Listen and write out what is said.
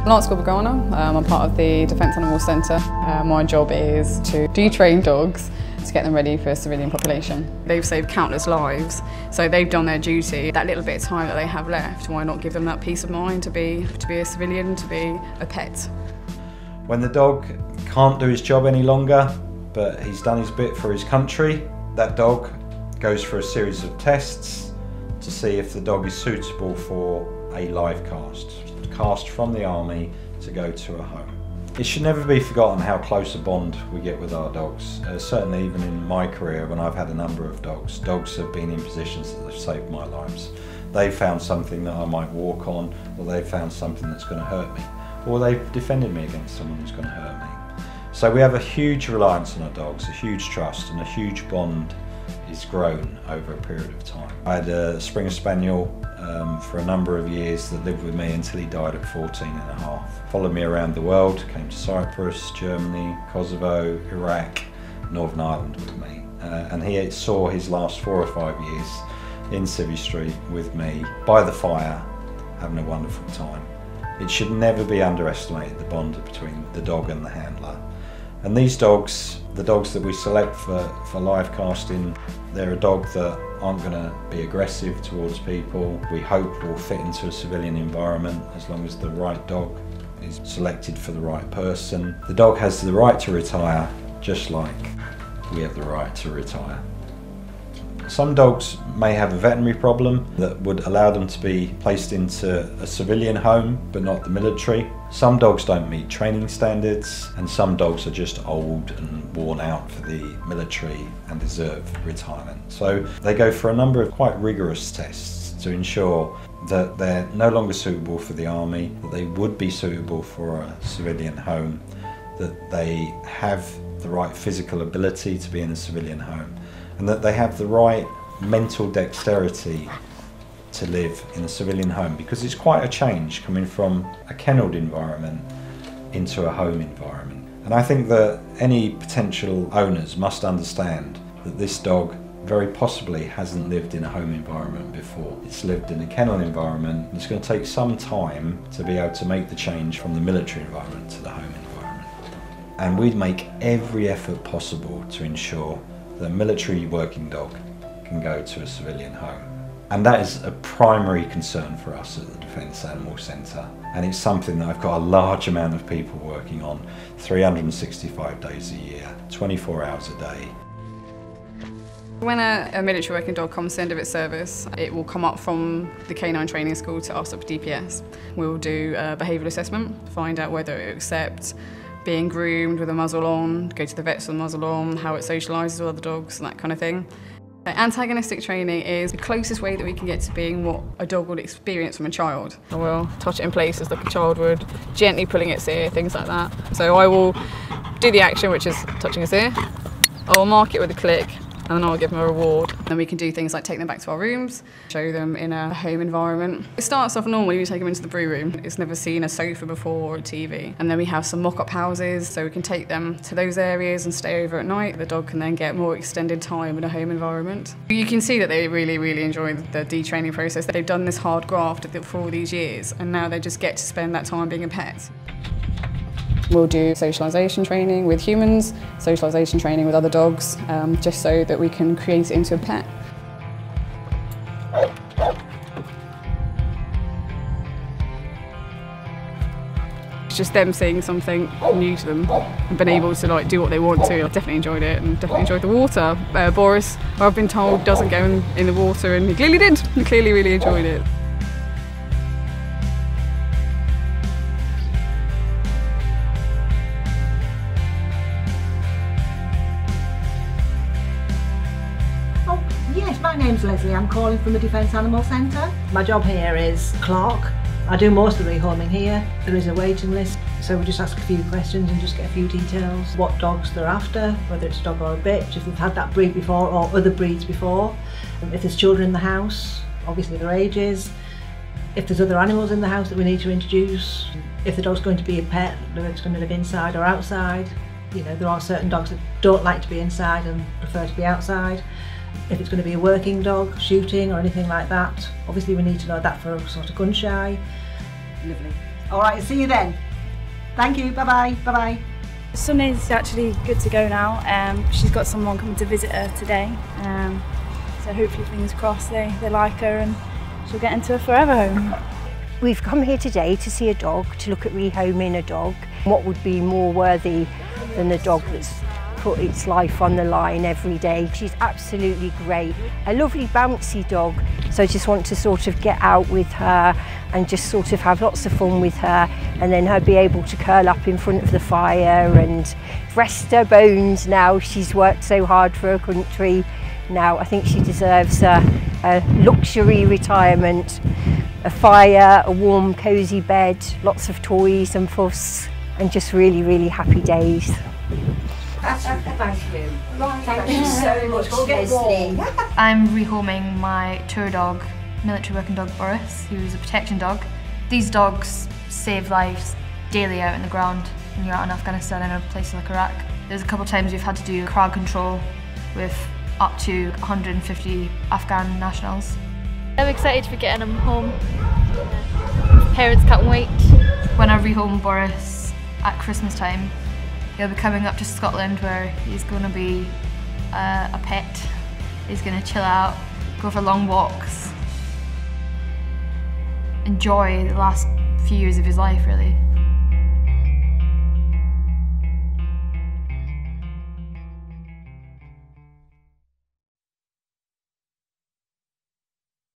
Lance Gordana. I'm part of the Defence Animal Centre. My job is to detrain dogs to get them ready for a civilian population. They've saved countless lives, so they've done their duty. That little bit of time that they have left, why not give them that peace of mind to be a civilian, to be a pet? When the dog can't do his job any longer, but he's done his bit for his country, that dog goes for a series of tests to see if the dog is suitable for a live cast from the army to go to a home. It should never be forgotten how close a bond we get with our dogs. Certainly even in my career, when I've had a number of dogs have been in positions that have saved my lives. They've found something that I might walk on, or they've found something that's going to hurt me, or they've defended me against someone who's going to hurt me. So we have a huge reliance on our dogs, a huge trust, and a huge bond is grown over a period of time. I had a Springer Spaniel for a number of years that lived with me until he died at 14 and a half. Followed me around the world, came to Cyprus, Germany, Kosovo, Iraq, Northern Ireland with me. And he saw his last 4 or 5 years in Civvy Street with me, by the fire, having a wonderful time. It should never be underestimated, the bond between the dog and the handler. And these dogs, the dogs that we select for live casting, they're a dog that aren't going to be aggressive towards people. We hope will fit into a civilian environment as long as the right dog is selected for the right person. The dog has the right to retire, just like we have the right to retire. Some dogs may have a veterinary problem that would allow them to be placed into a civilian home, but not the military. Some dogs don't meet training standards, and some dogs are just old and worn out for the military and deserve retirement. So they go for a number of quite rigorous tests to ensure that they're no longer suitable for the army, that they would be suitable for a civilian home, that they have the right physical ability to be in a civilian home, and that they have the right mental dexterity to live in a civilian home, because it's quite a change coming from a kennelled environment into a home environment. And I think that any potential owners must understand that this dog very possibly hasn't lived in a home environment before. It's lived in a kennel environment, and it's going to take some time to be able to make the change from the military environment to the home environment. And we'd make every effort possible to ensure that a military working dog can go to a civilian home. And that is a primary concern for us at the Defence Animal Centre. And it's something that I've got a large amount of people working on 365 days a year, 24 hours a day. When a military working dog comes to the end of its service, it will come up from the canine training school to us at DPS. We'll do a behavioural assessment, find out whether it accepts being groomed with a muzzle on, go to the vets with a muzzle on, how it socialises with other dogs, and that kind of thing. Antagonistic training is the closest way that we can get to being what a dog would experience from a child. I will touch it in places like a child would, gently pulling its ear, things like that. So I will do the action, which is touching its ear. I will mark it with a click, and then I'll give them a reward. Then we can do things like take them back to our rooms, show them in a home environment. It starts off normally, we take them into the brew room. It's never seen a sofa before or a TV. And then we have some mock-up houses, so we can take them to those areas and stay over at night. The dog can then get more extended time in a home environment. You can see that they really, really enjoy the detraining process. They've done this hard graft for all these years, and now they just get to spend that time being a pet. We'll do socialisation training with humans, socialisation training with other dogs, just so that we can create it into a pet. It's just them seeing something new to them and being able to do what they want to. I definitely enjoyed it, and definitely enjoyed the water. Boris, I've been told, doesn't go in the water, and he clearly did. He clearly really enjoyed it. Yes, my name's Leslie. I'm calling from the Defence Animal Centre. My job here is clerk. I do most of the rehoming here. There is a waiting list, so we just ask a few questions and just get a few details. What dogs they're after, whether it's a dog or a bitch, if they've had that breed before or other breeds before. If there's children in the house, obviously their ages. If there's other animals in the house that we need to introduce. If the dog's going to be a pet, whether it's going to live inside or outside. You know, there are certain dogs that don't like to be inside and prefer to be outside. If it's going to be a working dog, shooting or anything like that, obviously we need to know that for sort of gun shy. Lovely. All right, see you then. Thank you, bye-bye, bye-bye. Sunny's actually good to go now. She's got someone coming to visit her today. So hopefully, fingers crossed, they like her and she'll get into a forever home. We've come here today to see a dog, to look at rehoming a dog. What would be more worthy than a dog that's put its life on the line every day? She's absolutely great. A lovely bouncy dog, so I just want to sort of get out with her and just sort of have lots of fun with her, and then her be able to curl up in front of the fire and rest her bones now. She's worked so hard for her country. Now I think she deserves a luxury retirement, a fire, a warm cosy bed, lots of toys and fuss, and just really, really happy days. Thank you. Thank you so much. Go get warm. I'm rehoming my tour dog, military working dog Boris, who's a protection dog. These dogs save lives daily out in the ground when you're out in Afghanistan and in places like Iraq. There's a couple of times we've had to do crowd control with up to 150 Afghan nationals. I'm excited for getting him home. Parents can't wait. When I rehome Boris at Christmas time, he'll be coming up to Scotland where he's going to be a pet. He's going to chill out, go for long walks, enjoy the last few years of his life really.